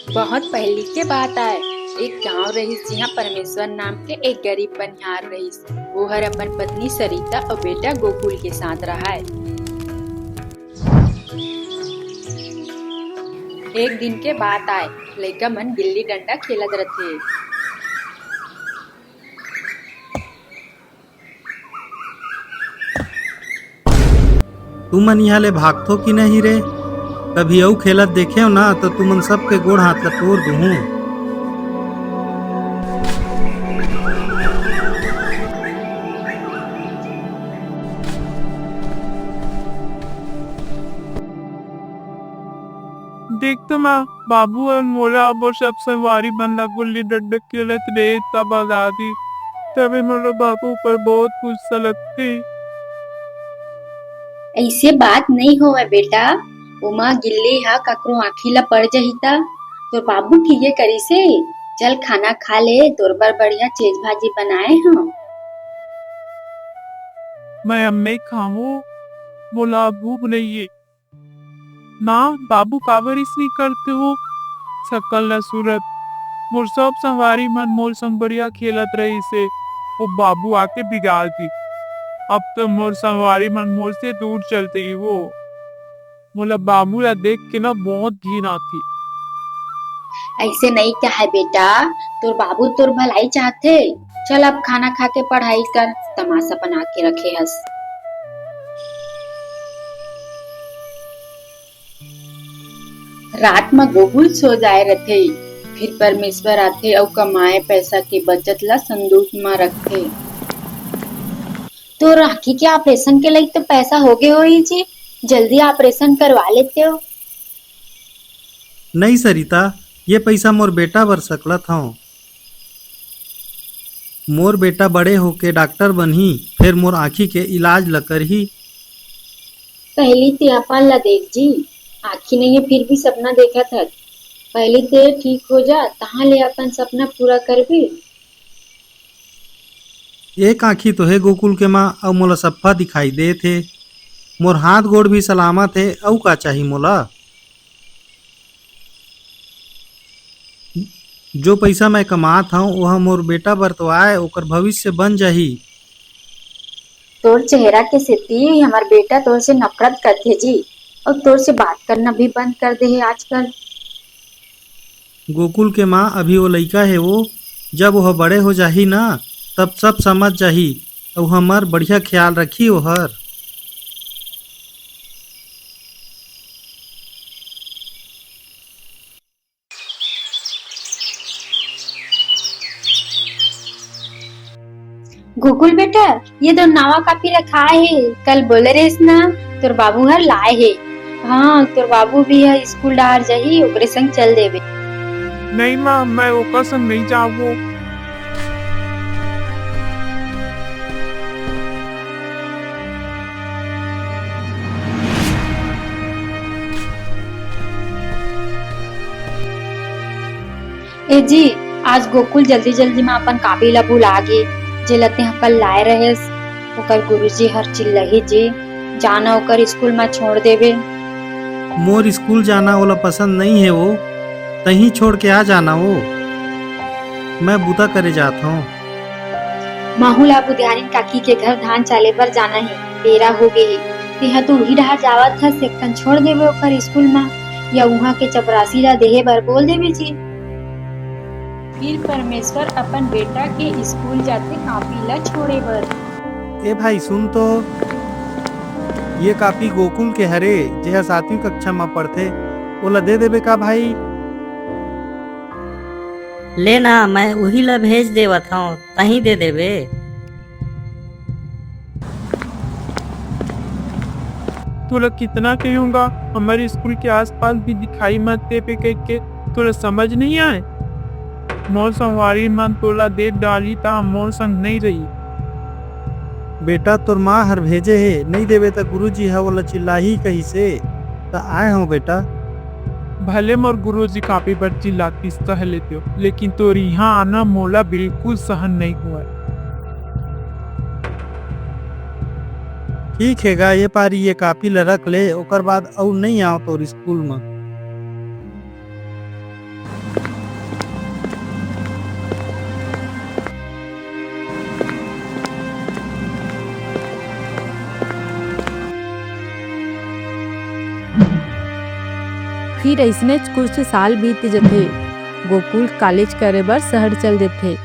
बहुत पहले के बात आए। एक गांव रहीस जिहाँ परमेश्वर नाम के एक गरीब बनिहार रहीस। वो हर अपन पत्नी सरिता और बेटा गोकुल के साथ रहा है। एक दिन के बात आए, लइका मन गिल्ली डंडा खेलत रथे। तुमन इहाँ ले भागथो कि नहीं रे? कभी अऊ खेलत देखे हो ना तो तुमन सबके गोड़ हाथ ला तोड़ दूहूं। देख तो माँ, बाबू और मोला और सब सवारी बनला गुल्ली डंडा खेलत रहे तब आजादी। तभी मोला बाबू पर बहुत गुस्सा लगती। ऐसे बात नहीं होवे बेटा। उमा गिल्ली हा ककरो आँखी ला पड़ जही ता तोर बाबू ठीके करिसे। चल खाना खा ले, तोर बर बढ़िया चीज भाजी बनाए हूँ। मैं अम्मे खाऊं, मोला भूख नहीं है। ना बाबू काबर इसनी करते हो? सकल न सूरत मोर सब संवारी मन मोर संग बढ़िया खेलत रही से वो बाबू आके बिगाड़ दी। अब तो मोर संवारी मन मोर से दूर चलते ही वो मोला बाबू ला देख के ना बहुत घिन आती। ऐसे नहीं कहा बेटा, तोर बाबू तोर भलाई चाहते। चल अब खाना खा के पढ़ाई कर, तमाशा बना के रखे हस। रात में गोकुल सो जाए रथे। फिर परमेश्वर आथे और कमाए पैसा के बचत ला संदूक में रखते। तो राखी के ऑपरेशन के लिए तो पैसा हो गए हो ही जी। जल्दी ऑपरेशन करवा लेते हो। नहीं सरिता, ये पैसा मोर बेटा बर सकलत हूँ। मोर बेटा बड़े होके डॉक्टर बनही, फिर मोर आँखी के इलाज ल करही। पहली ते अपन ला देख जी। आखी नहीं है फिर भी सपना देखा था। पहली ते ठीक हो जा, तहाँ ले अपन सपना पूरा कर भी। एक आँखी तो है गोकुल के माँ और मोला सप्पा दिखाई दे थे। मोर हाथ गोड़ भी सलामत है, अऊ का चाही मोला? जो पैसा मैं कमात हूँ वह मोर बेटा बर तो आए, ओकर भविष्य बन जाही। तोर चेहरा के सेती हमार बेटा तोर से नफरत करते जी। और तोर से बात करना भी बंद कर दे है आजकल। गोकुल के माँ अभी वो लइका है वो। जब वह बड़े हो जाही ना तब सब समझ जाही और हमार बढ़िया ख्याल रखी ओहर। गोकुल बेटा, ये दो नवा कॉपी रखा है। कल बोले रेस ना तोर बाबू हर लाए है। हाँ, तोर बाबू भी है स्कूल डार जही, ओकरे संग चल देवे। नहीं माँ, मैं ओकर संग नहीं जाऊँ। ए जी, आज गोकुल जल्दी जल्दी में अपन कॉपी ला भुला गे। जे लते हम कल लाए रहे ओकर गुरुजी हर चिल्लही जी। जाना ओकर स्कूल में छोड़ देवे। मोर स्कूल जाना ओला पसंद नहीं है वो। तहीं छोड़ के आ जाना वो। मैं बूता करे जाता हूँ। माहूला बुधियारिन काकी के घर धान चाले पर जाना है। बेरा हो गए है। तेहा तो उही रहा जावत था सेक्शन छोड़ देवे ओकर स्कूल में, या वहाँ के चपरासी ला देहे बर बोल देवे जी। फिर परमेश्वर अपन बेटा के स्कूल जाते कॉपी ला छोड़े बर। ए भाई सुन तो, ये कापी गोकुल के हरे जेहा 7वीं कक्षा में पढ़थे, ओला दे देबे का भाई? लेना, मैं वही ला भेज देवत हूँ, तहीं दे देवे। तोला कितना कहूँगा, हमारे स्कूल के आसपास भी दिखाई मत दे पे कह के। तोला समझ नहीं आए? मोर संवारी मन तोला दे डाली ता मोर संग नहीं रही। बेटा तोर माँ हर भेजे है, नहीं देवे तो गुरुजी हा ओला चिल्लाही कही से। तो आए हूँ बेटा। भले मोर गुरुजी कापी पर चिल्लाती सह लेते हो, लेकिन तोर यहाँ आना मोला बिल्कुल सहन नहीं हुआ। ठीक है गा, ये पारी ये कापी ला रख ले, ओकर बाद और नहीं आओ तोर स्कूल में। फिर ऐसने कुछ साल बीत जथे। गोकुल कॉलेज करे बर शहर चल देथे।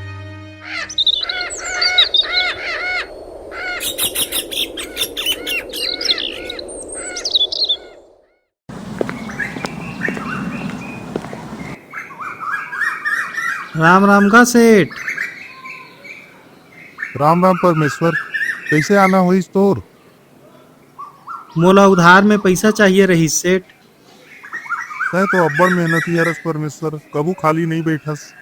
राम राम का सेठ। राम राम परमेश्वर, कैसे आना होइस तोर? मोला उधार में पैसा चाहिए रही सेठ। तय तो अब्बड़ मेहनती हरस परमेश्वर, कबू खाली नहीं बैठस।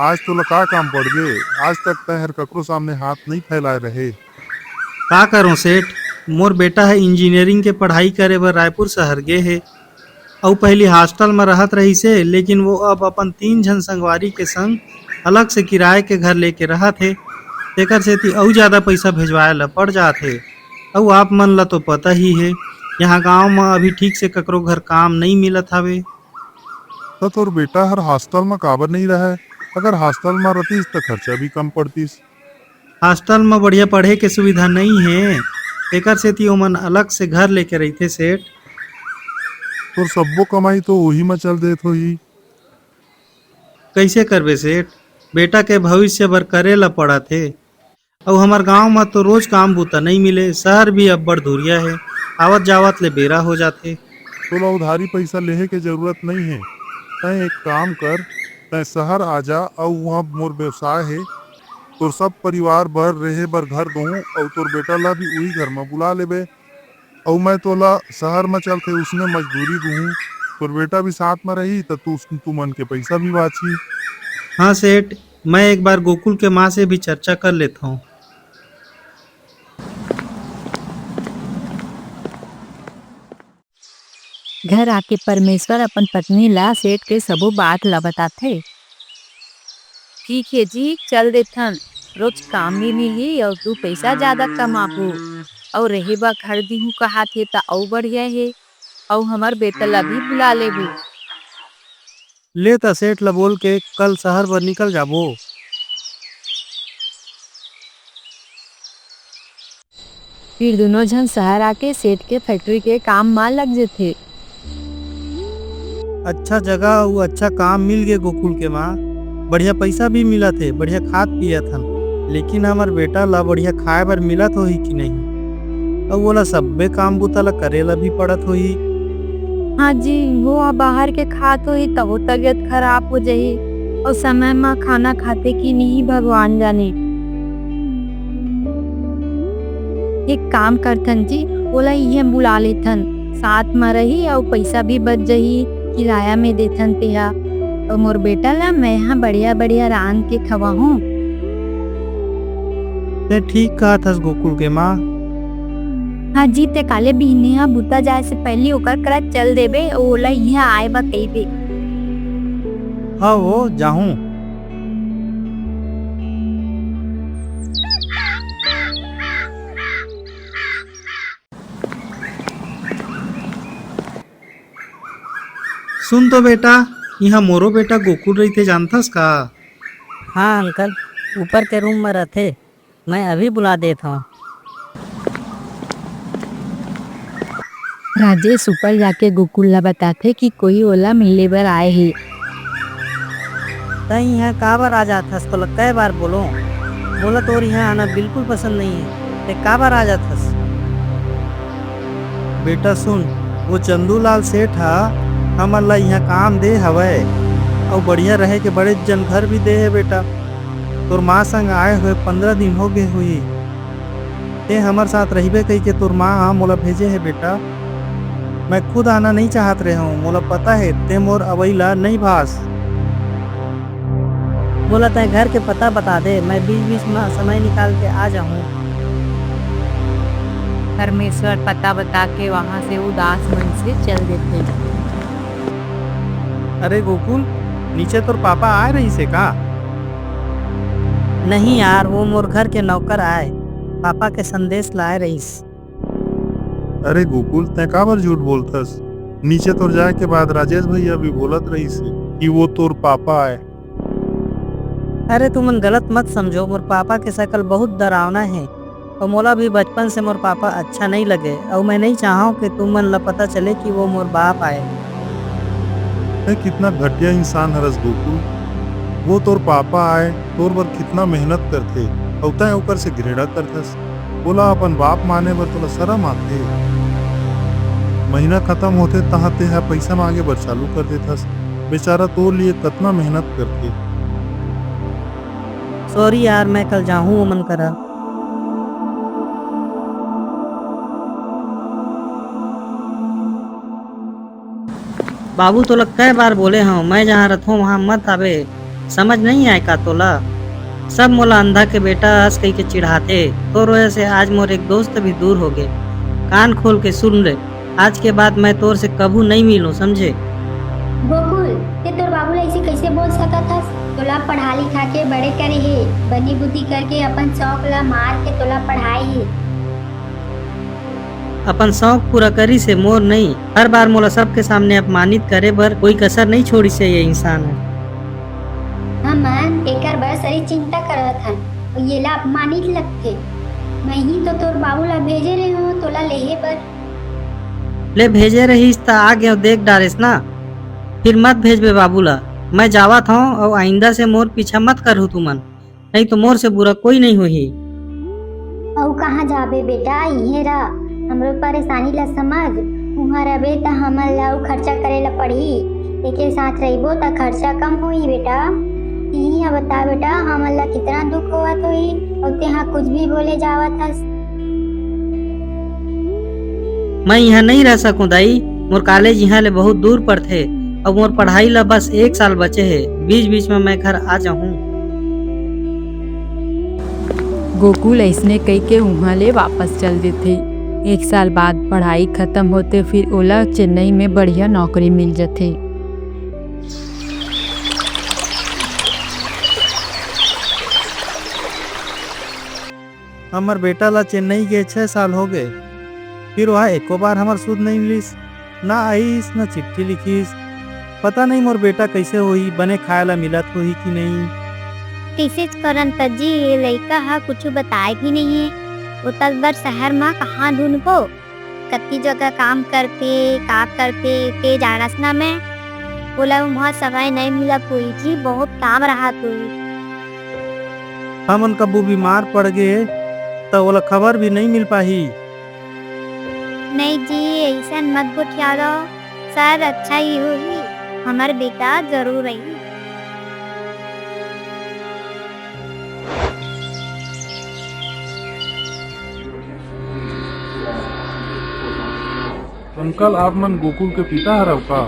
आज तो का काम पड़ गए? आज तक तय हर ककरो सामने हाथ नहीं फैलाए रहे। का करूं सेठ, मोर बेटा है इंजीनियरिंग के पढ़ाई करे बर रायपुर शहर गे है। और पहली हॉस्टल में रहत रही से, लेकिन वो अब अपन 3 जन संगवारी के संग अलग से किराए के घर लेके रहत है। तेकर सेती अउ ज्यादा पैसा भेजवाए ला पड़ जात है। और आप मन ला तो पता ही है, यहाँ गांव में अभी ठीक से ककरो घर काम नहीं मिलत हवे। तो तोर बेटा हर हॉस्टल में काबर नहीं रहे? अगर हॉस्टल में रहतीस तो खर्चा भी कम पड़तीस। हॉस्टल में बढ़िया पढ़े के सुविधा नहीं है, तेकर सेती ओमन अलग से घर लेके रहते सेठ। तोर सब्बो कमाई तो वही में चल देत होही। कैसे करबे सेठ, बेटा के भविष्य बर करे ला पड़ा थे। और हमार गांव में तो रोज काम बूता नहीं मिले। शहर भी अब बड़ दूरिया है, आवत जावत ले बेरा हो जाते। तोला उधारी पैसा लेहे के जरूरत नहीं है। तय एक काम कर, तय शहर आ जा और वहाँ मोर व्यवसाय है। तोर सब परिवार भर रहे बर घर दूँ और तोर बेटा ला भी वही घर में बुला लेबे। और मैं तोला शहर में चलते उसने मजदूरी दूँ, तोर बेटा भी साथ में रही तो तू मन के पैसा भी बाची। हाँ सेठ, मैं एक बार गोकुल के माँ से भी चर्चा कर लेता हूँ। घर आके परमेश्वर अपन पत्नी ला सेठ के सबो बात ला बताथे। ठीक है जी, चल देथन। रोज काम भी मिली और तू पैसा ज्यादा कमाबू। और रहे बा घर दीहू कहा थे ता और बढ़िया है। और हमार बेटा ला भी बुला लेबू। ले ता सेठ ला बोल के कल शहर पर निकल जाबो। फिर दोनों जन शहर आके सेठ के फैक्ट्री के काम में लग जेथे। अच्छा जगह वो अच्छा काम मिल गए गोकुल के माँ। बढ़िया पैसा भी मिला थे, बढ़िया खाद पिया था। लेकिन हमार बेटा ला बढ़िया खाए बर मिलत होही कि नहीं। और बोला सब्बे काम बुता ला करेला भी पड़त होही। हाँ जी, वो बाहर के खात होई तब वो तबीयत खराब हो जाही। और समय में खाना खाते कि नहीं भगवान जाने। एक काम करथन जी, बोला ये बुला लेथन, साथ में रही और पैसा भी बच जाही। किराया में देथन तेहा। और मोर बेटा ला मैं यहाँ बढ़िया बढ़िया रान के खवाहूँ। ते ठीक कहा था गोकुल के माँ। हाँ जी, ते काले बिहनिया बुता जाए से पहले ओकर करा चल देबे। ओला यहाँ आए बा कहिबे। हाँ वो जाहूँ। सुन तो बेटा, यहाँ मोरो बेटा गोकुल रहते जानथस का? हाँ अंकल, ऊपर के रूम में रहते। मैं अभी बुला देता हूँ। राजेश ऊपर जाके गोकुल ला बताथे कि कोई ओला मिलने बर आए ही। तय यहाँ काबर आ जाथस? तो कई बार बोलो बोला तोर यहाँ आना बिल्कुल पसंद नहीं है। ते काबर आ जाथस? बेटा सुन, वो चंदूलाल सेठ हा हमर ला यहाँ काम दे हवै। और बढ़िया रहे के बड़े जन घर भी दे है बेटा। तोर माँ संग आए हुए 15 दिन हो गए हुई। ते हमार साथ रहिबे कही के तोर माँ हाँ मोला भेजे है बेटा। मैं खुद आना नहीं चाहत रहे हूँ, मोला पता है ते मोर अवैला नहीं भास। बोला तय घर के पता बता दे, मैं बीच बीच में समय निकाल के आ जाऊँ। परमेश्वर पता बता के वहाँ से उदास मन से चल देते। अरे गोकुल, नीचे तोर पापा आए रही से का? नहीं यार, वो मोर घर के नौकर आए, पापा के संदेश लाए रहीस। अरे गोकुल, तय काबर झूठ बोलतस? नीचे तोर जाए के बाद राजेश भैया भी बोलत रही से कि वो तोर पापा आए। अरे तुमन गलत मत समझो, मोर पापा के शकल बहुत डरावना है। और मोला भी बचपन से मोर पापा अच्छा नहीं लगे। और मैं नहीं चाहूँ कि तुमन ला पता चले कि वो मोर बाप आए। है कितना घटिया इंसान हरस गोकुल। वो तोर पापा आए तोर बर कितना मेहनत करथे अउ तय ओकर से घृणा करथस। बोला अपन बाप माने बर तोला शरम आथे। महीना खत्म होते तहाँ ते हा पैसा मांगे बर चालू कर देथस। बेचारा तोर लिए कितना मेहनत करथे। सॉरी यार, मैं कल जाऊँ ओमन करा। बाबू तोला कई बार बोले हूँ मैं जहाँ रथों वहाँ मत आवे, समझ नहीं आए का तोला। सब मोला अंधा के बेटा हंस कही के चिढ़ाते, तोर वजह से आज मोर एक दोस्त भी दूर हो गए। कान खोल के सुन ले, आज के बाद मैं तोर से कभू नहीं मिलूं, समझे। गोकुल, ते तोर बाबू ला ऐसे कैसे बोल सकत हस? तोला पढ़ा लिखा के बड़े करे हे, बनी बुद्धि करके अपन शौक ला मार के तोला पढ़ाई हे। अपन शौक पूरा करी से मोर नहीं, हर बार मोला सबके सामने अपमानित करे बर कोई कसर नहीं छोड़ी से ये इंसान है। हमन एकर बर सारी चिंता करत हन और ये ला अपमानित लगथे। मैं ही तो तोर बाबू ला भेजे रहे हूँ तोला लेहे बर। ले भेजे रहीस त आ गया देख डारेस ना, फिर मत भेजबे बाबू ला। मैं जावत हूँ और आइंदा से मोर पीछा मत करहु तुमन, नहीं तो मोर से बुरा कोई नहीं होही। और कहाँ जाबे बेटा, इहे रह, हमरो परेशानी ला समझ। उहाँ रबे त हमन ला अउ खर्चा करे ला पड़ही, एके साथ रहिबो त खर्चा कम होई बेटा। यही बता बेटा, हमन ला कितना दुख होवत होई और तेहा कुछ भी बोले जावत हस। मैं यहाँ नहीं रह सकूं दाई, मोर कॉलेज यहाँ ले बहुत दूर पड़थे और मोर पढ़ाई ला बस 1 साल बचे है। बीच बीच में मैं घर आ जाऊँ। गोकुल ऐसने कई के उहाँ ले वापस चल देथे। 1 साल बाद पढ़ाई खत्म होते फिर ओला चेन्नई में बढ़िया नौकरी मिल जाथे। हमर बेटा ला चेन्नई के 6 साल हो गए, फिर वहाँ एको बार हमार सुध नहीं मिलिस, ना आईस ना चिट्ठी लिखिस। पता नहीं मोर बेटा कैसे होही, बने खाए ला मिलत होही कि नहीं। कैसे करन तजी, ये लड़का हा कुछ बताए भी नहीं है। वो तक बर शहर में कहाँ ढूंढबो, कत्ती जगह काम करते का करते ते जानस ना मैं। बोला वहाँ समय नहीं मिला कोई जी, बहुत काम रहा तो। हमन कबू बीमार पड़ गए तो ओला खबर भी नहीं मिल पाही। नहीं जी, ऐसा मत बुठिया दो, सर अच्छा ही होगी, हमार बेटा जरूर आई। अंकल आप मन गोकुल के पिता हरव का?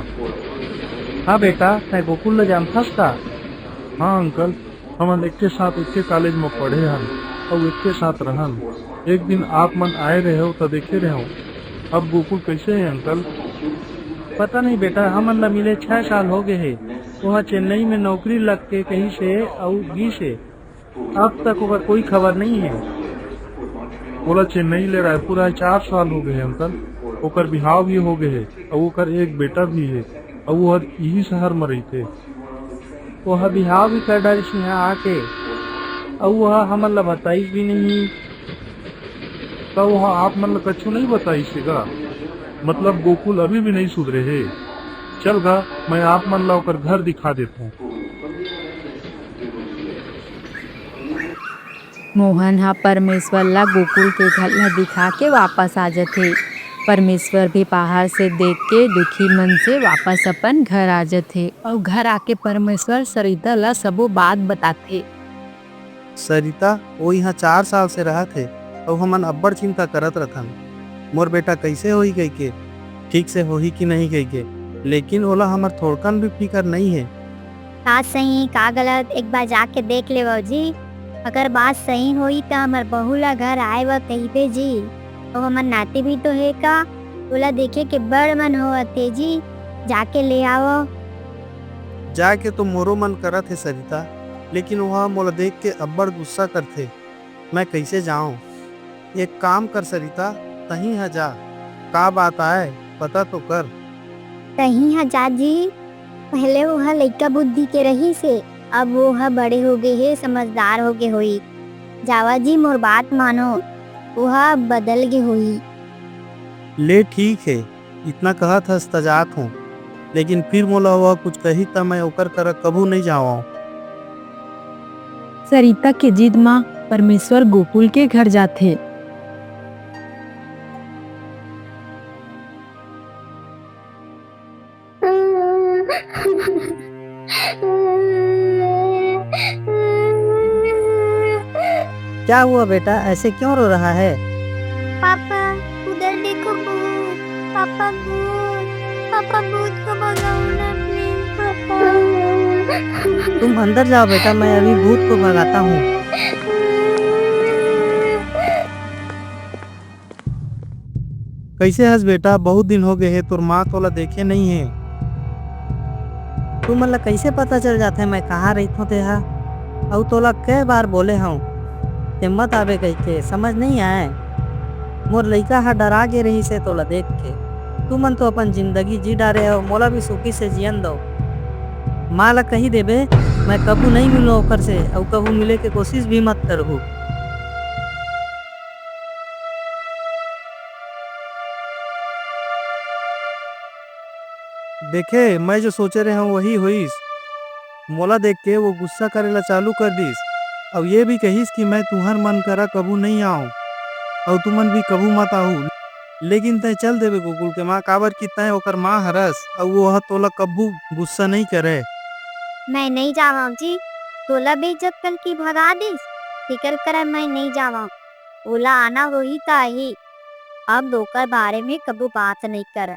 हाँ बेटा, तै गोकुल ला जानथस का? हाँ अंकल, हमन एक साथ एक कॉलेज में पढ़े हन और एक साथ रहन। एक दिन आप मन आए रहे हो तो देखे रहे हो। अब गोकुल कैसे है अंकल? पता नहीं बेटा, हमन ला मिले 6 साल हो गए है। वहाँ चेन्नई में नौकरी लग के कहीं से और गी से अब तक ओकर कोई खबर नहीं है। बोला चेन्नई ले रायपुर आए 4 साल हो गए अंकल। ओकर बिहाव भी हो गए है और ओकर एक बेटा भी है और वो यही शहर में रहते। वह बिहाव भी कर डालिस यहाँ आके, और वह हमन ला बताइस भी नहीं। तो वहाँ आप मन ला कछु नहीं बताई सेगा? मतलब गोकुल अभी भी नहीं सुधरे है। चल गा, मैं आप मन ला ओकर घर दिखा देता हूँ। मोहन हा परमेश्वर ला गोकुल के घर ला दिखा के वापस आ जाथे। परमेश्वर भी बाहर से देख के दुखी मन से वापस अपन घर आ जाथे और घर आके परमेश्वर सरिता ला सबो बात बताथे। सरिता वो यहाँ 4 साल से रहा थे और हमन अब्बड़ चिंता करत रथन मोर बेटा कैसे होई गई के, ठीक से होही कि नहीं गई के, लेकिन ओला हमर थोड़कन भी फिकर नहीं है। का सही का गलत एक बार जाके देख ले जी, अगर बात सही हुई तो हमार बहू ला घर आए व कही जी। और हमार नाती भी तो है का, ओला देखे के बड़ मन हो जी, जाके ले आओ। जाके तो मोरो मन करत है सरिता, लेकिन वह मोला देख के अब्बड़ गुस्सा करथे। मैं कैसे जाऊं? एक काम कर सरिता, तहीं है जा, का बात आए पता तो कर। कहीं जा जी, पहले वो लड़का बुद्धि के रही से, अब वो बड़े हो गए है, समझदार हो गए होई। जावा जी मोर बात मानो, वो बदल गए होई। ले ठीक है, इतना कहत हस त जात हूँ, लेकिन फिर मोला हुआ कुछ कही त मैं ओकर करा कभू नहीं जावा। सरिता के जिद माँ परमेश्वर गोकुल के घर जाथे। क्या हुआ बेटा, ऐसे क्यों रो रहा है? पापा उधर देखो भूत। पापा भूत। पापा भूत को भगाओ ना प्लीज पापा। तुम अंदर जाओ बेटा, मैं अभी भूत को भगाता हूँ। कैसे हस बेटा, बहुत दिन हो गए है, तोर माँ तोला देखे नहीं है। तू मतलब कैसे पता चल जाता है मैं कहाँ रही हूँ तेहा? और तोला कई बार बोले हूँ हिम्मत आवे कह के, समझ नहीं आए। मोर लइका हा डरा के रही से तोला देख के। तू मन तो अपन जिंदगी जी डारे हो, मोला भी सुखी से जियन दो। माँ ला कही देबे मैं कबू नहीं मिलो ओकर से, और कबू मिले के कोशिश भी मत करहू। देखे मैं जो सोचे रहे हूँ वही हुईस। मोला देख के वो गुस्सा करेला चालू कर दीस, अब ये भी कहिस कि मैं तुहर मन करा कबू नहीं आऊँ और तुमन भी कबू मत आहू। लेकिन तय चल देवे गोकुल के माँ, काबर की तय ओकर माँ हरस और वो तोला कबू गुस्सा नहीं करे। मैं नहीं जावा जी। तोला बेइज्जत कल की भगा दिस। फिकर करे मैं नहीं जावा। ओला आना वही था ही। अब दोकर बारे में कबू बात नहीं कर।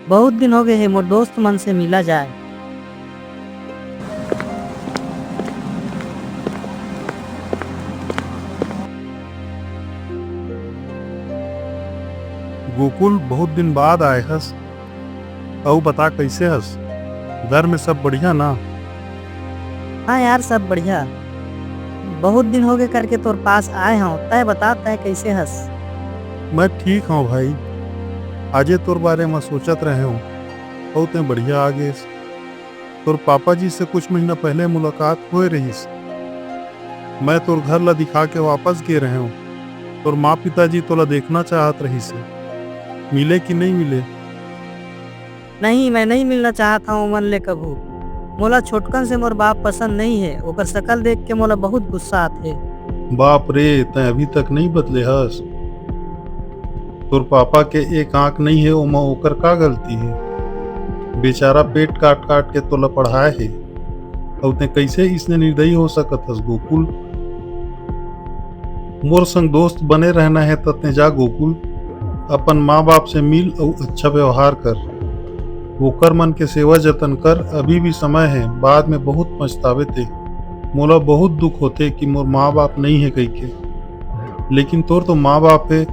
बहुत दिन हो गए है मोर दोस्त मन से मिला जाए। गोकुल बहुत दिन बाद आए हस। और बता कैसे हस, घर में सब बढ़िया ना? हाँ यार सब बढ़िया। बहुत दिन हो गए करके तोर पास आए हूँ, तय बता तय कैसे हस? मैं ठीक हूँ भाई। आजे तोर बारे में सोचत रहे हूँ और ते बढ़िया आ गए। तोर पापा जी से कुछ महीना पहले मुलाकात हुए रहीस। मैं तोर घर ला दिखा के वापस गे रहे हूँ। तोर माँ पिताजी तोला देखना चाहत रही से, मिले कि नहीं मिले? नहीं, मैं नहीं मिलना चाहता हूँ मन ले कभू। मोला छोटकन से मोर बाप पसंद नहीं है, ओकर शकल देख के मोला बहुत गुस्सा आते। बाप रे, तय अभी तक नहीं बदले हस। तोर पापा के एक आंख नहीं है, ओमा ओकर का गलती है? बेचारा पेट काट काट के तोला पढ़ाए है और ते कैसे इसने निर्दयी हो सकत हस गोकुल? मोर संग दोस्त बने रहना है तो ते जा गोकुल, अपन माँ बाप से मिल और अच्छा व्यवहार कर। ओकर मन के सेवा जतन कर, अभी भी समय है, बाद में बहुत पछतावे थे। मोला बहुत दुख होते कि मोर माँ बाप नहीं है कही के, लेकिन तोर तो माँ बाप है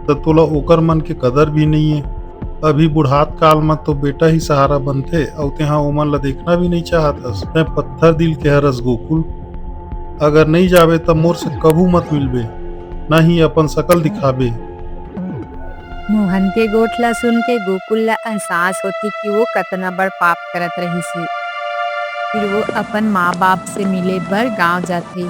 तो तोला ओकर मन के कदर भी नहीं है। अभी बुढ़ात काल में तो बेटा ही सहारा बनते और तेहा ओमन ला देखना भी नहीं चाहत हस। तै पत्थर दिल के हरस गोकुल। अगर नहीं जावे तब मोर से कभू मत मिलबे, न ही अपन शकल दिखाबे। मोहन के गोठला सुन के गोकुल ला एहसास होती कि वो कतना बड़ पाप करत रही सी। फिर वो अपन माँ बाप से मिले बर गांव जाथे।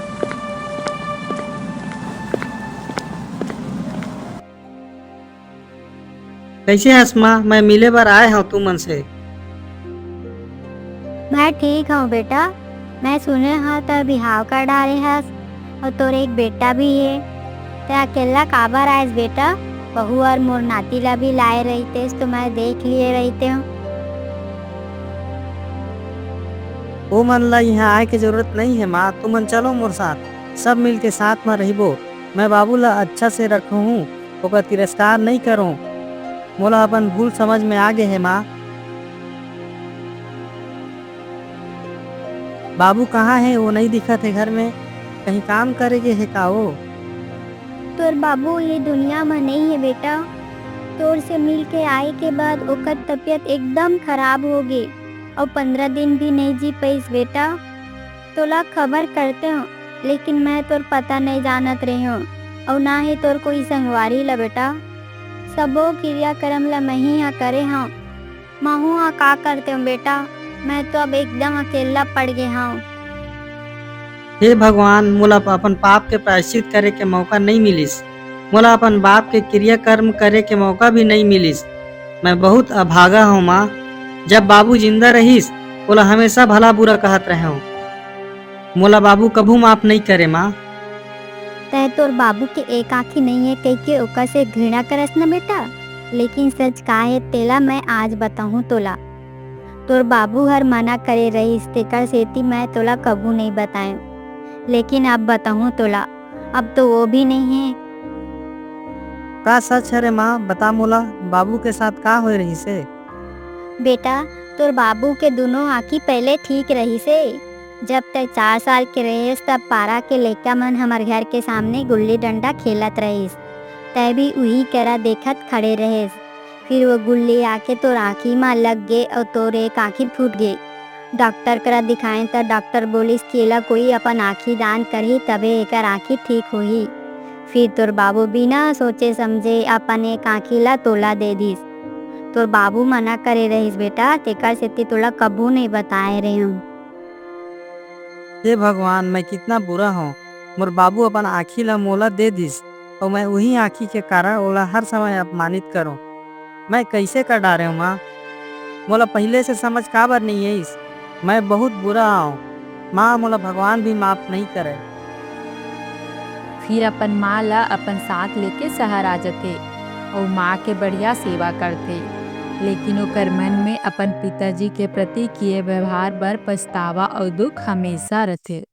कैसे हस माँ, मैं मिले बार आए हूँ तू मन से। मैं ठीक हूँ बेटा। मैं सुने हाँ तो बिहाव कर डाले हस और तोर एक बेटा भी है। ते अकेला काबर आयस बेटा? बहू और मोर नाती ला भी लाए रहते तो मैं देख लिए रहते हूँ। ओ मन ला यहाँ आए के जरूरत नहीं है माँ, तुम मन चलो मोर साथ, सब मिल के साथ में रहिबो। मैं बाबू ला अच्छा से रखू हूँ, ओकर तिरस्कार नहीं करूँ। मोला अपन भूल समझ में आ गए है माँ। बाबू कहाँ है? वो नहीं दिखत है घर में, कहीं काम करेगे है का वो? तोर बाबू ये दुनिया में नहीं है बेटा। तोर से मिल के आए के बाद ओकर तबीयत एकदम खराब हो गई और 15 दिन भी नहीं जी पाइस बेटा। तोला खबर करते हो, लेकिन मैं तोर पता नहीं जानत रही हूँ और ना ही तोर कोई संगवारी ला बेटा। सबो क्रियाक्रम ला मैं ही यहाँ करे हूँ। महू यहाँ का करते हूँ बेटा? मैं तो अब एकदम अकेला पड़ गया हूँ। हे भगवान, मोला अपन पाप के प्रायश्चित करे के मौका नहीं मिलिस। मोला अपन बाप के क्रिया कर्म करे के मौका भी नहीं मिलिस। मैं बहुत अभागा हूँ माँ। जब बाबू जिंदा रहीस मोला हमेशा भला बुरा कहत रहे हूँ। मोला बाबू कभू माफ नहीं करे माँ। तय तोर बाबू के एक आँखी नहीं है कह के ओकर से घृणा करस न बेटा। लेकिन सच का है तेला मैं आज बताऊँ तोला। तोर बाबू हर मना करे रहीस तेकर सेती मैं तोला कभू नहीं बताए। लेकिन अब बताऊँ तोला, अब तो वो भी नहीं है। का सच है रे माँ? बता मोला, बाबू के साथ का हो रही से? बेटा तोर बाबू के दोनों आँखी पहले ठीक रही से। जब तक 4 साल के रहीस तब पारा के लइका मन हमार घर के सामने गुल्ली डंडा खेलत रहीस। तय भी उही करा देखत खड़े रहीस। फिर वो गुल्ली आके तोर आँखी में लग गे और तोर एक आँखी फूट गई। डॉक्टर करा दिखाएं तो डॉक्टर बोलिस कि एला कोई अपन आँखी दान करही तबे एकर आँखी ठीक होही। फिर तोर बाबू बिना सोचे समझे अपन एक आँखी ला तोला दे दिस। तोर बाबू मना करे रहीस बेटा, तेकर सेती तोला कबू नहीं बताए रहे हूँ। हे भगवान, मैं कितना बुरा हूँ। मोर बाबू अपन आँखी ला मोला दे दिस और मैं वही आँखी के कारण ओला हर समय अपमानित करूँ। मैं कैसे कर डारे हूँ माँ? मोला पहले से समझ काबर नहीं है इस। मैं बहुत बुरा हूँ माँ, मोला भगवान भी माफ नहीं करे। फिर अपन माँ ला अपन साथ लेके शहर आ जथे और माँ के बढ़िया सेवा करथे। लेकिन ओकर मन में अपन पिताजी के प्रति किए व्यवहार बर पछतावा और दुख हमेशा रहथे।